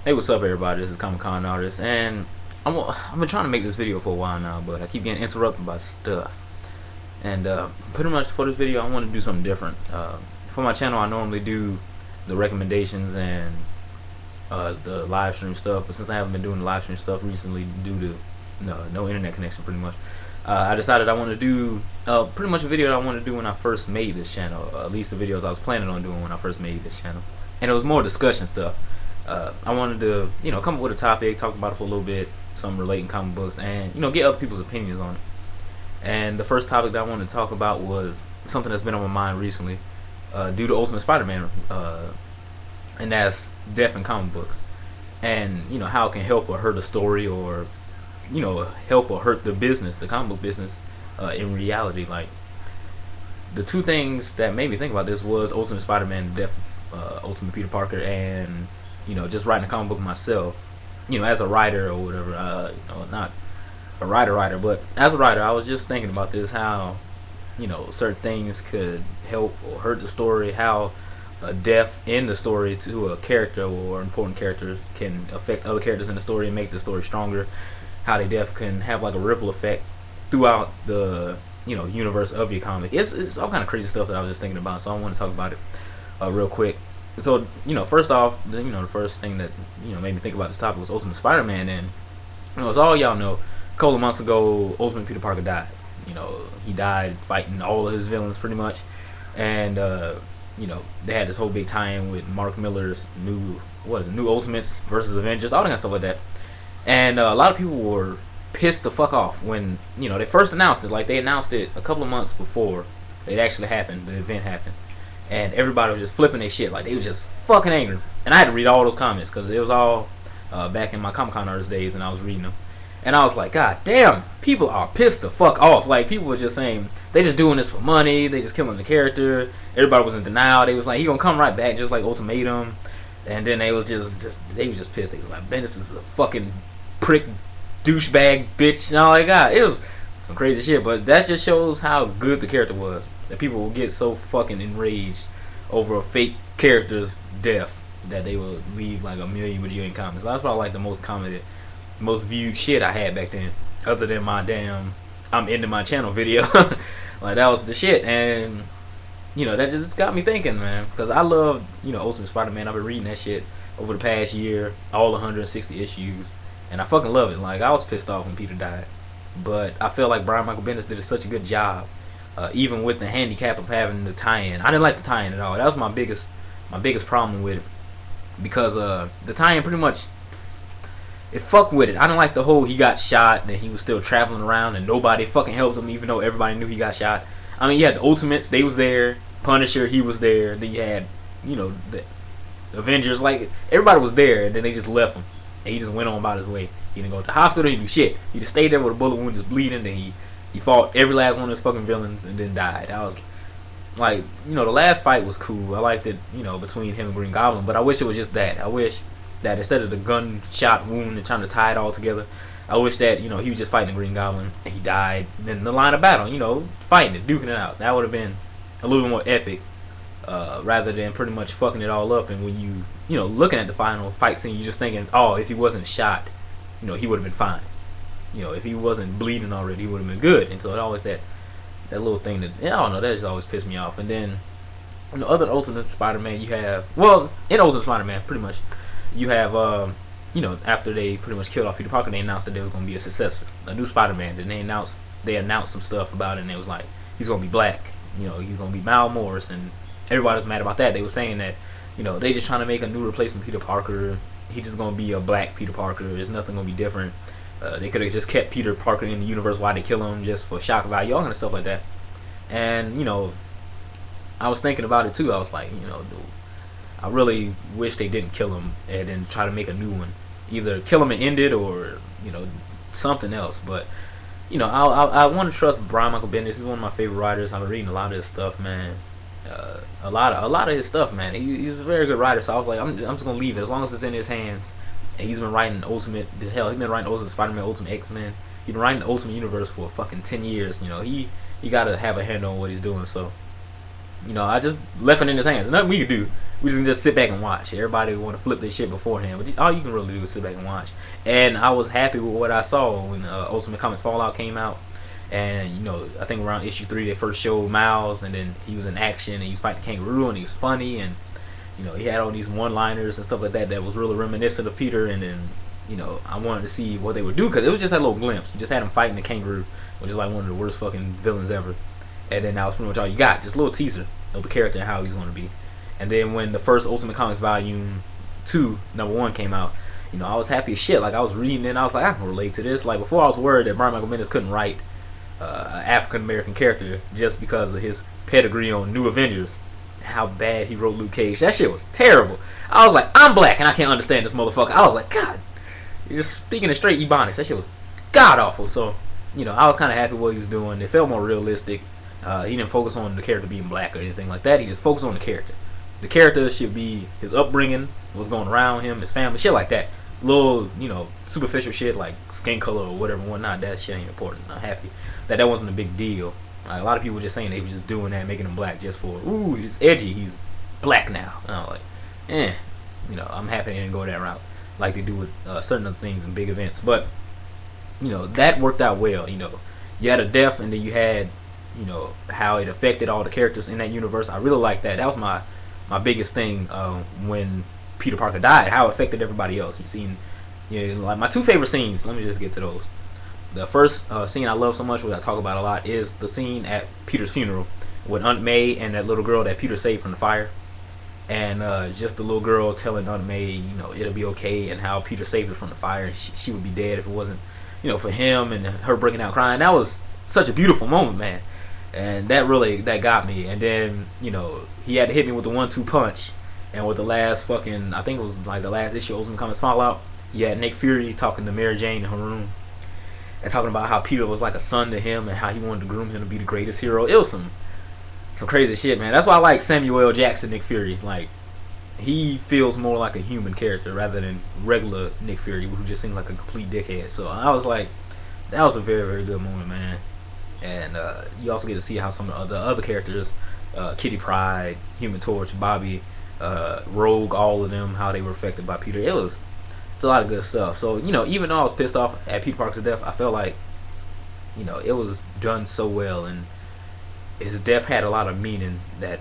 Hey, what's up, everybody? This is Comic Con Artist, and I've been trying to make this video for a while now, but I keep getting interrupted by stuff. And pretty much for this video, I want to do something different. For my channel, I normally do the recommendations and the live stream stuff, but since I haven't been doing the live stream stuff recently due to no internet connection, pretty much, I decided I want to do pretty much a video that I wanted to do when I first made this channel, at least the videos I was planning on doing when I first made this channel. And it was more discussion stuff. I wanted to, come up with a topic, talk about it for a little bit, some relating comic books, and get other people's opinions on it. And the first topic that I wanted to talk about was something that's been on my mind recently, due to Ultimate Spider-Man, and that's death in comic books, and how it can help or hurt a story, or help or hurt the business, the comic book business, in reality. Like, the two things that made me think about this was Ultimate Spider-Man, death, Ultimate Peter Parker, and just writing a comic book myself, as a writer or whatever. Not a writer, but as a writer, I was just thinking about this, how certain things could help or hurt the story, how a death in the story to a character or important character can affect other characters in the story and make the story stronger. How their death can have like a ripple effect throughout the universe of your comic. It's all kind of crazy stuff that I was just thinking about, so I want to talk about it real quick. So first off, the first thing that made me think about this topic was Ultimate Spider-Man, and as all y'all know, a couple of months ago, Ultimate Peter Parker died. He died fighting all of his villains pretty much, and they had this whole big tie-in with Mark Miller's New Ultimates versus Avengers, all that kind of stuff like that. And a lot of people were pissed the fuck off when they first announced it. Like, they announced it a couple of months before it actually happened, the event happened, and everybody was just flipping their shit. Like, they was just fucking angry, and I had to read all those comments because it was all back in my Comic Con artist days, and I was reading them. And I was like, God damn, people are pissed the fuck off. Like, people were just saying they just doing this for money. They just killing the character. Everybody was in denial. They was like, he gonna come right back, just like Ultimatum. And then they was just they was just pissed. They was like, Bendis is a fucking prick, douchebag, bitch, and all that. God, it was some crazy shit. But that just shows how good the character was. That people will get so fucking enraged over a fake character's death that they will leave like a million bajillion comments. That's what I like the most commented, most viewed shit I had back then, other than my damn I'm ending my channel video. Like, that was the shit. And that just got me thinking, man, because I love Ultimate Spider-Man. I've been reading that shit over the past year, all 160 issues, and I fucking love it. Like, I was pissed off when Peter died, but I feel like Brian Michael Bendis did such a good job, even with the handicap of having the tie-in. I didn't like the tie-in at all. That was my biggest problem with it, because the tie-in pretty much, it fucked with it. I didn't like the whole he got shot and he was still traveling around and nobody fucking helped him, even though everybody knew he got shot. I mean, you had the Ultimates, they was there. Punisher, he was there. Then you had, the Avengers. Like, everybody was there, and then they just left him, and he just went on about his way. He didn't go to the hospital. He didn't do shit. He just stayed there with a bullet wound, just bleeding. Then he fought every last one of his fucking villains, and then died. I was like, the last fight was cool. I liked it, between him and Green Goblin. But I wish it was just that. I wish that instead of the gunshot wound and trying to tie it all together, I wish that he was just fighting the Green Goblin and he died. Then the line of battle, fighting it, duking it out. That would have been a little bit more epic, rather than pretty much fucking it all up. And when looking at the final fight scene, you're just thinking, oh, if he wasn't shot, he would have been fine. If he wasn't bleeding already, he would have been good. And so it always that little thing that, I don't know, that just always pissed me off. And then other Ultimate Spider-Man, you have, well, in Ultimate Spider-Man, pretty much, you have, after they pretty much killed off Peter Parker, they announced that there was going to be a successor, a new Spider-Man. Then they announced some stuff about it, and it was like, he's going to be black. He's going to be Miles Morris, and everybody was mad about that. They were saying that, they just trying to make a new replacement Peter Parker. He's just going to be a black Peter Parker. There's nothing going to be different. They could have just kept Peter Parker in the universe. Why they kill him? Just for shock value, all kind of stuff like that. And, I was thinking about it too. I was like, I really wish they didn't kill him and then try to make a new one. Either kill him and end it, or, something else. But I want to trust Brian Michael Bendis. He's one of my favorite writers. I've been reading a lot of his stuff, man. A lot of his stuff, man. He's a very good writer. So I was like, I'm just gonna leave it as long as it's in his hands. And he's been writing Ultimate. Hell, he's been writing Ultimate Spider-Man, Ultimate X-Men. He's been writing the Ultimate Universe for fucking 10 years. He got to have a hand on what he's doing. So You know, I just left it in his hands. Nothing we could do. We can just sit back and watch. Everybody want to flip this shit beforehand, but all you can really do is sit back and watch. And I was happy with what I saw when Ultimate Comics Fallout came out. And you know, I think around issue 3 they first showed Miles, and then he was in action and he was fighting Kangaroo, and he was funny, and you know, he had all these one-liners and stuff like that that was really reminiscent of Peter. And then, you know, I wanted to see what they would do, because it was just that little glimpse. You just had him fighting the Kangaroo, which is like one of the worst fucking villains ever. And then that was pretty much all you got, just a little teaser of the character and how he's going to be. And then when the first Ultimate Comics Volume 2, number 1 came out, you know, I was happy as shit. Like, I was reading it and I was like, I can relate to this. Like, before I was worried that Brian Michael Bendis couldn't write an African-American character just because of his pedigree on New Avengers. How bad he wrote Luke Cage. That shit was terrible. I was like, I'm black and I can't understand this motherfucker. I was like, God. Just speaking in straight Ebonics, that shit was god-awful. So, you know, I was kind of happy with what he was doing. It felt more realistic. He didn't focus on the character being black or anything like that. He just focused on the character. The character should be his upbringing, what's going around him, his family, shit like that. Little, you know, superficial shit like skin color or whatever and whatnot. That shit ain't important. I'm happy that wasn't a big deal. A lot of people were just saying they were just doing that, making him black just for, ooh, he's edgy, he's black now. And I'm like, you know, I'm happy they didn't go that route like they do with certain other things and big events. But, you know, that worked out well. You know, you had a death, and then you had, you know, how it affected all the characters in that universe. I really liked that. That was my biggest thing when Peter Parker died, how it affected everybody else. You seen, you know, like my 2 favorite scenes. Let me just get to those. The first scene I love so much, which I talk about a lot, is the scene at Peter's funeral with Aunt May and that little girl that Peter saved from the fire. And just the little girl telling Aunt May, you know, it'll be okay, and how Peter saved her from the fire, and she would be dead if it wasn't, you know, for him, and her breaking out crying. That was such a beautiful moment, man. And that got me. And then, you know, he had to hit me with the 1-2 punch. And with the last fucking, I think it was like the last issue of Ultimate Comics Fallout, you had Nick Fury talking to Mary Jane in her room and talking about how Peter was like a son to him and how he wanted to groom him to be the greatest hero. It was some crazy shit, man. That's why I like Samuel L. Jackson Nick Fury. Like, he feels more like a human character rather than regular Nick Fury, who just seems like a complete dickhead. So I was like, that was a very, very good moment, man. And you also get to see how some of the other characters, Kitty Pryde, Human Torch, Bobby, Rogue, all of them, how they were affected by Peter. It's a lot of good stuff. So, you know, even though I was pissed off at Peter Parker's death, I felt like, you know, it was done so well, and his death had a lot of meaning that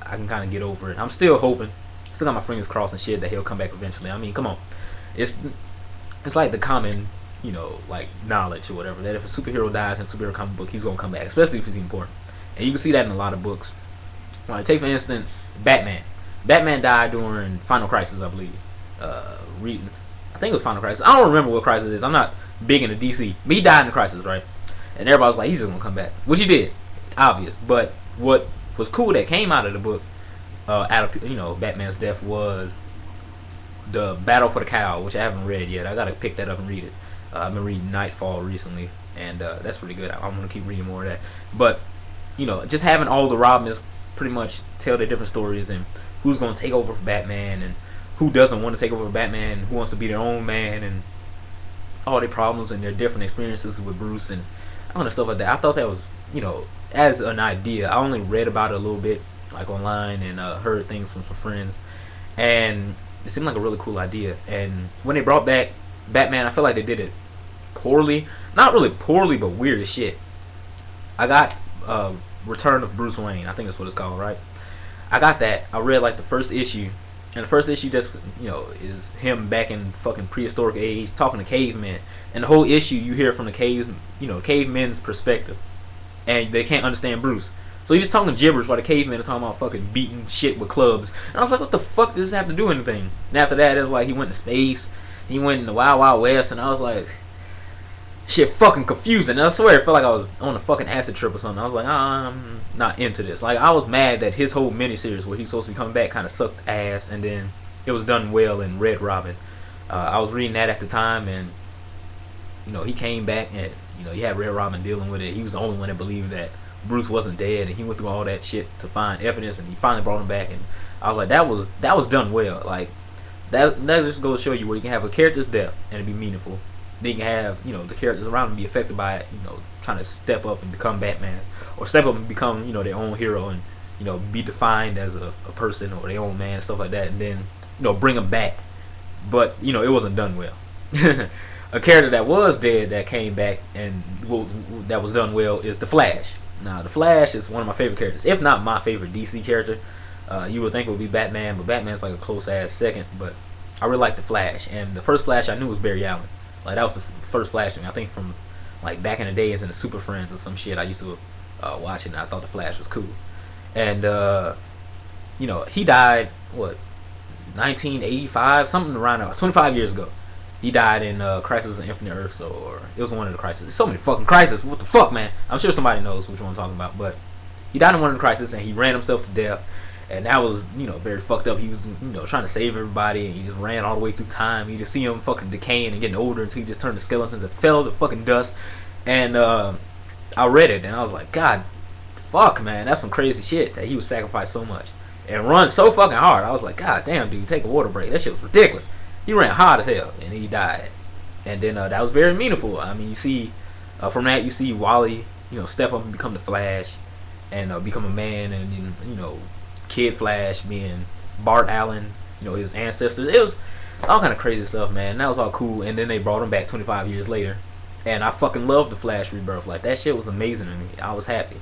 I can kind of get over it. I'm still hoping, still got my fingers crossed and shit that he'll come back eventually. I mean, come on, it's like the common, you know, like knowledge or whatever, that if a superhero dies in a superhero comic book, he's gonna come back, especially if he's important. And you can see that in a lot of books. Like, take for instance Batman. Batman died during Final Crisis, I believe. I think it was Final Crisis. I don't remember what Crisis is. I'm not big into DC. But he died in the Crisis, right? And everybody was like, he's just gonna come back, which he did, obvious. But what was cool that came out of the book, out of, you know, Batman's death, was the Battle for the Cowl, which I haven't read yet. I gotta pick that up and read it. I've been reading Nightfall recently, and that's pretty good. I'm gonna keep reading more of that. But, you know, just having all the Robins pretty much tell their different stories, and who's gonna take over for Batman, and who doesn't want to take over for Batman, who wants to be their own man, and all their problems and their different experiences with Bruce and all the stuff like that. I thought that was, you know, as an idea. I only read about it a little bit, like online, and heard things from some friends, and it seemed like a really cool idea. And when they brought back Batman, I feel like they did it poorly. Not really poorly, but weird as shit. I got Return of Bruce Wayne, I think that's what it's called, right? I got that. I read like the first issue, and the first issue just, you know, is him back in fucking prehistoric age talking to cavemen, and the whole issue you hear from the cavemen's perspective, and they can't understand Bruce. So he's just talking gibberish while the cavemen are talking about fucking beating shit with clubs. And I was like, what the fuck does this have to do with anything? And after that, it was like he went to space, he went in the Wild Wild West, and I was like, shit fucking confusing. And I swear it felt like I was on a fucking acid trip or something. I was like, I'm not into this. Like, I was mad that his whole miniseries where he's supposed to be coming back kind of sucked ass, and then it was done well in Red Robin. I was reading that at the time, and, you know, he came back, and, you know, you had Red Robin dealing with it. He was the only one that believed that Bruce wasn't dead, and he went through all that shit to find evidence, and he finally brought him back. And I was like, that was done well. Like, that just goes to show you where you can have a character's death and it be meaningful. Then you can have, you know, the characters around him be affected by it, you know, trying to step up and become Batman, or step up and become, you know, their own hero, and, you know, be defined as a person or their own man and stuff like that, and then, you know, bring them back. But, you know, it wasn't done well. A character that was dead that came back and that was done well is the Flash. Now, the Flash is one of my favorite characters, if not my favorite DC character. You would think it would be Batman, but Batman's like a close ass second. But I really like the Flash, and the first Flash I knew was Barry Allen. Like, that was the first Flash to me. I think from like back in the days in the Super Friends or some shit. I used to watch it, and I thought the Flash was cool. And you know, he died what, 1985, something around there, 25 years ago. He died in Crisis on Infinite Earths, or it was one of the Crises. There's so many fucking Crises. What the fuck, man? I'm sure somebody knows which one I'm talking about, but he died in one of the Crises, and he ran himself to death. And that was, you know, very fucked up. He was, you know, trying to save everybody, and he just ran all the way through time. You just see him fucking decaying and getting older until he just turned to skeletons and fell to fucking dust. And I read it, and I was like, God, fuck, man, that's some crazy shit that he was sacrificed so much and run so fucking hard. I was like, God damn, dude, take a water break. That shit was ridiculous. He ran hard as hell, and he died. And then that was very meaningful. I mean, you see, from that, you see Wally, you know, step up and become the Flash, and become a man, and you know, Kid Flash being Bart Allen, you know, his ancestors. It was all kind of crazy stuff, man. That was all cool. And then they brought him back 25 years later, and I fucking loved the Flash rebirth. Like, that shit was amazing to me. I was happy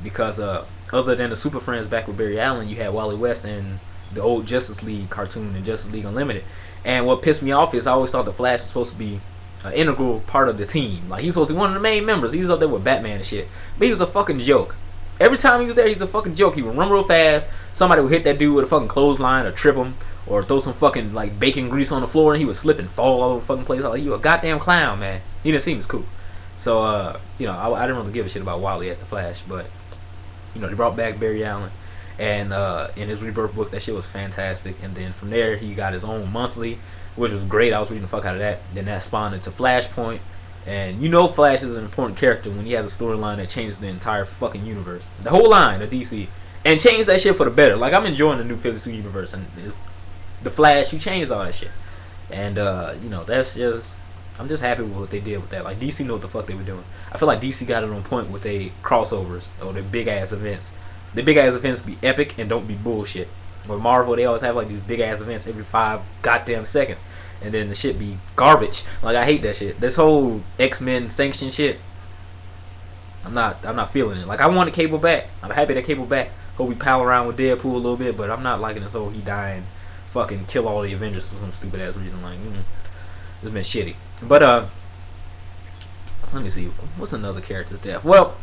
because other than the Super Friends back with Barry Allen, you had Wally West and the old Justice League cartoon and Justice League Unlimited. And what pissed me off is I always thought the Flash was supposed to be an integral part of the team. Like, he was supposed to be one of the main members. He was up there with Batman and shit, but he was a fucking joke. Every time he was there, he's a fucking joke. He would run real fast. Somebody would hit that dude with a fucking clothesline or trip him, or throw some fucking like bacon grease on the floor, and he would slip and fall all over the fucking place. I was like, you a goddamn clown, man. He didn't seem as cool. So you know, I didn't really give a shit about Wally as the Flash, but you know, they brought back Barry Allen, and in his rebirth book, that shit was fantastic. And then from there, he got his own monthly, which was great. I was reading the fuck out of that. Then that spawned into Flashpoint. And you know Flash is an important character when he has a storyline that changes the entire fucking universe. The whole line of DC. And changed that shit for the better. Like, I'm enjoying the new 52 universe. And it's the Flash, who changed all that shit. And, you know, that's just... I'm just happy with what they did with that. Like, DC knew what the fuck they were doing. I feel like DC got it on point with their crossovers. Or their big-ass events. The big-ass events be epic and don't be bullshit. With Marvel, they always have, like, these big-ass events every 5 goddamn seconds. And then the shit be garbage. Like, I hate that shit. This whole X-Men sanction shit, I'm not feeling it. Like, I wanted Cable back. I'm happy that Cable back. Hope we pal around with Deadpool a little bit, but I'm not liking this whole he dying, fucking kill all the Avengers for some stupid ass reason. Like, it's been shitty. But let me see. What's another character's death? Well,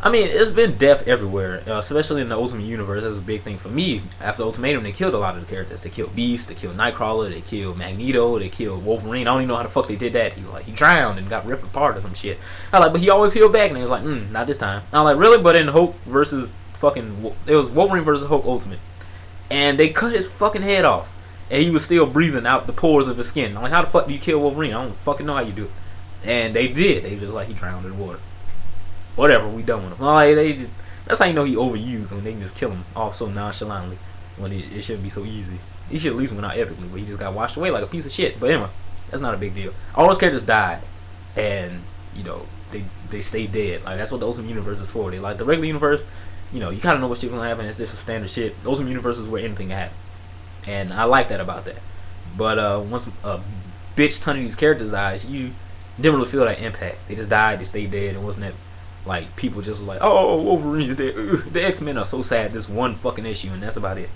I mean, it's been death everywhere, especially in the Ultimate Universe. That's a big thing for me. After Ultimatum, they killed a lot of the characters. They killed Beast, they killed Nightcrawler, they killed Magneto, they killed Wolverine. I don't even know how the fuck they did that. He drowned and got ripped apart or some shit. I like, but he always healed back, and he was like, not this time. I'm like, really? But in Hulk versus fucking, it was Wolverine versus Hulk Ultimate, and they cut his fucking head off, and he was still breathing out the pores of his skin. I'm like, how the fuck do you kill Wolverine? I don't fucking know how you do it. And they did. They just like, he drowned in water. Whatever, we done with him. Like, that's how you know he overused, when they can just kill him off so nonchalantly when it shouldn't be so easy. He should at least went out epically, but he just got washed away like a piece of shit. But anyway, that's not a big deal. All those characters died, and you know, they stayed dead. Like, that's what the Ultimate Universe is for. They like the regular universe, you know, you kind of know what shit's gonna happen. It's just a standard shit. The Ultimate Universe is where anything can happen, and I like that about that. But once a bitch ton of these characters dies, you didn't really feel that impact. They just died. They stayed dead. It wasn't that. Like, people just like, oh, Wolverine's dead. The X-Men are so sad. This one fucking issue, and that's about it.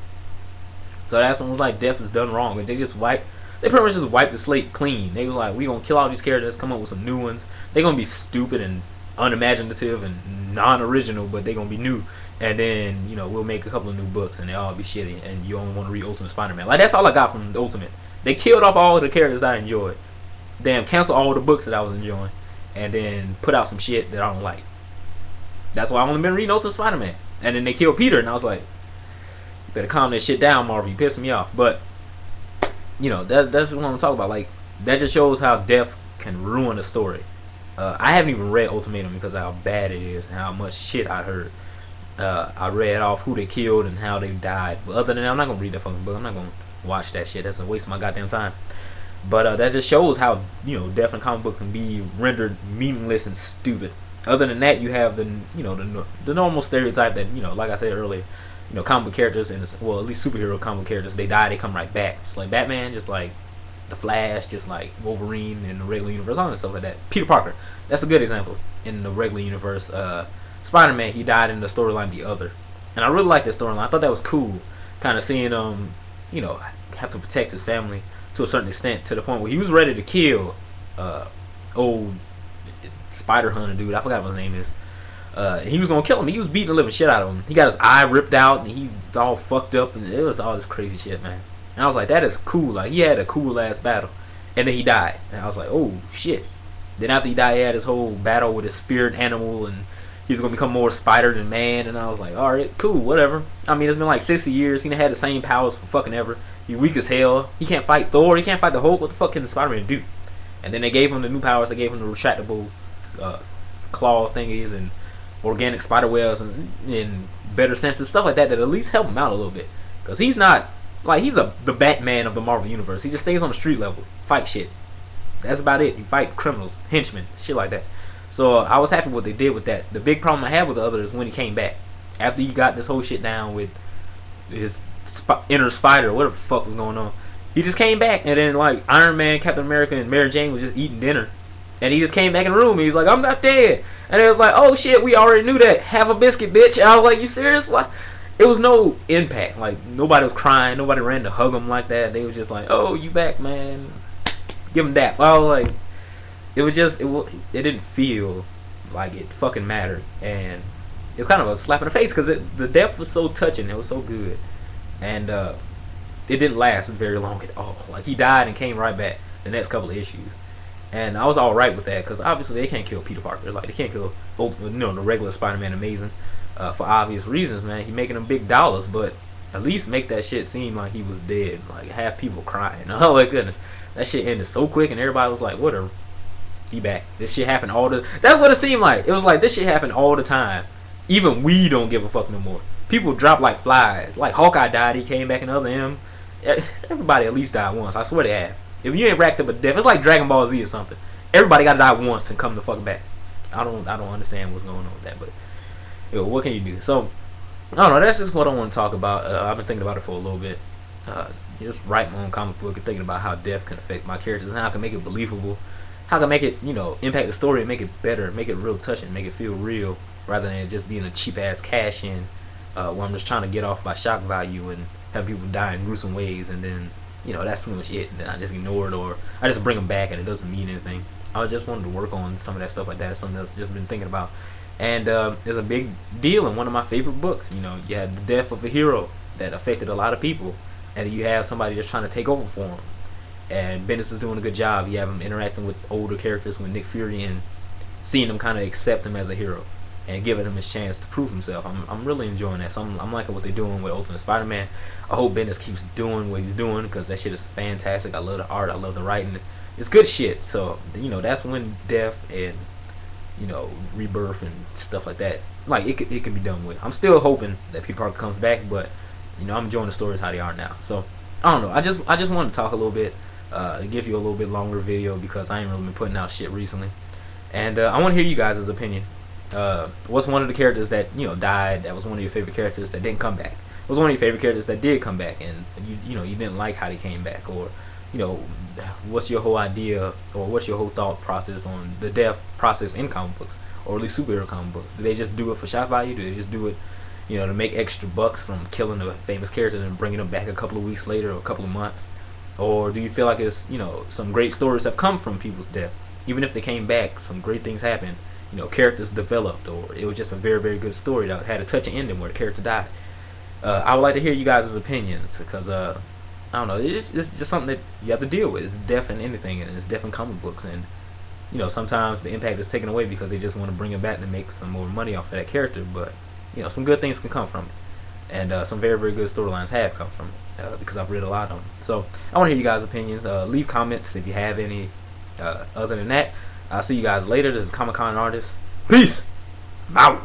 So that's when it was like, death is done wrong. And they pretty much just wiped the slate clean. They was like, we gonna kill all these characters, come up with some new ones. They gonna be stupid and unimaginative and non-original, but they gonna be new. And then, you know, we'll make a couple of new books, and they all be shitty, and you only want to read Ultimate Spider-Man. Like, that's all I got from the Ultimate. They killed off all of the characters I enjoyed. Damn, cancel all the books that I was enjoying, and then put out some shit that I don't like. That's why I only been reading Ultimate Spider-Man. And then they killed Peter, and I was like, you better calm that shit down, Marvel. You pissing me off. But, you know, that's what I'm talking about. Like, that just shows how death can ruin a story. I haven't even read Ultimatum because of how bad it is and how much shit I heard. I read off who they killed and how they died. But other than that, I'm not going to read that fucking book. I'm not going to watch that shit. That's a waste of my goddamn time. But that just shows how, you know, death in comic book can be rendered meaningless and stupid. Other than that, you have the normal stereotype that, you know, like I said earlier, comic book characters and, well, at least superhero comic book characters, they die, they come right back. It's like Batman, just like the Flash, just like Wolverine in the regular universe, all that stuff like that. Peter Parker, that's a good example in the regular universe. Spider-Man, he died in the storyline The Other, and I really liked that storyline. I thought that was cool, kind of seeing have to protect his family to a certain extent, to the point where he was ready to kill old Spider Hunter dude. I forgot what his name is. He was gonna kill him. He was beating the living shit out of him. He got his eye ripped out, and he was all fucked up, and it was all this crazy shit, man. And I was like, that is cool. Like, he had a cool ass battle, and then he died, and I was like, oh shit. Then after he died, he had his whole battle with his spirit animal, and he's gonna become more spider than man. And I was like, all right, cool, whatever. I mean, it's been like 60 years. He had the same powers for fucking ever. He weak as hell. He can't fight Thor. He can't fight the Hulk. What the fuck can the Spider-Man do? And then they gave him the new powers. They gave him the retractable claw thingies and organic spider webs and better senses, stuff like that at least help him out a little bit. Because he's not, like, he's the Batman of the Marvel Universe. He just stays on the street level, fight shit. That's about it. He fight criminals, henchmen, shit like that. So I was happy with what they did with that. The big problem I had with the other is when he came back. After he got this whole shit down with his inner spider, whatever the fuck was going on, he just came back, and then like Iron Man, Captain America, and Mary Jane was just eating dinner, and he just came back in the room. And he was like, "I'm not dead," and it was like, "Oh shit, we already knew that. Have a biscuit, bitch." And I was like, "You serious? What?" It was no impact. Like, nobody was crying. Nobody ran to hug him like that. They was just like, "Oh, you back, man? Give him that." Well, like, it was just it didn't feel like it fucking mattered, and it's kind of a slap in the face because the death was so touching. It was so good, and it didn't last very long at all. Like, he died and came right back the next couple of issues, and I was all right with that because obviously they can't kill Peter Parker. Like, they can't kill the regular Spider-Man Amazing for obvious reasons, man. He making them big dollars, but at least make that shit seem like he was dead. Like, have people crying. Oh my goodness, that shit ended so quick, and everybody was like, whatever. He back. This shit happened all the. That's what it seemed like. It was like this shit happened all the time. Even we don't give a fuck no more. People drop like flies. Like Hawkeye died, he came back. Another M. Everybody at least died once. I swear they have. If you ain't racked up a death, it's like Dragon Ball Z or something. Everybody gotta die once and come the fuck back. I don't understand what's going on with that, but what can you do? So I don't know. That's just what I want to talk about. I've been thinking about it for a little bit. Just write my own comic book and thinking about how death can affect my characters and how I can make it believable. How can I make it, impact the story and make it better, make it real touching, make it feel real, rather than it just being a cheap ass cash in, where I'm just trying to get off by shock value and have people die in gruesome ways, and then that's pretty much it. And then I just ignore it, or I just bring them back and it doesn't mean anything. I just wanted to work on some of that stuff like that. Something else I've just been thinking about, and there's a big deal in one of my favorite books. You had the death of a hero that affected a lot of people, and you have somebody just trying to take over for him. And Bendis is doing a good job. You have him interacting with older characters, with Nick Fury, and seeing him kind of accept him as a hero and giving him his chance to prove himself. I'm really enjoying that. So I'm liking what they're doing with Ultimate Spider-Man. I hope Bendis keeps doing what he's doing because that shit is fantastic. I love the art. I love the writing. It's good shit. So that's when death and rebirth and stuff like that, like it can be done with. I'm still hoping that Peter Parker comes back, but I'm enjoying the stories how they are now. So I don't know. I just wanted to talk a little bit. Give you a little bit longer video because I ain't really been putting out shit recently, and I want to hear you guys' opinion. What's one of the characters that died that was one of your favorite characters that didn't come back? What's one of your favorite characters that did come back and you didn't like how they came back? Or what's your whole idea or what's your whole thought process on the death process in comic books, or at least superhero comic books? Do they just do it for shock value? Do they just do it to make extra bucks from killing a famous character and bringing them back a couple of weeks later or a couple of months? Or do you feel like it's some great stories have come from people's death? Even if they came back, some great things happened. Characters developed, or it was just a very, very good story that had a touching ending where the character died. I would like to hear you guys' opinions because I don't know, it's just something that you have to deal with. It's death in anything, and it's death in comic books, and sometimes the impact is taken away because they just want to bring it back to make some more money off of that character. But some good things can come from it. And some very, very good storylines have come from it because I've read a lot of them. So I want to hear you guys' opinions. Leave comments if you have any. Other than that, I'll see you guys later. This is Comic Con Artist. Peace. I'm out.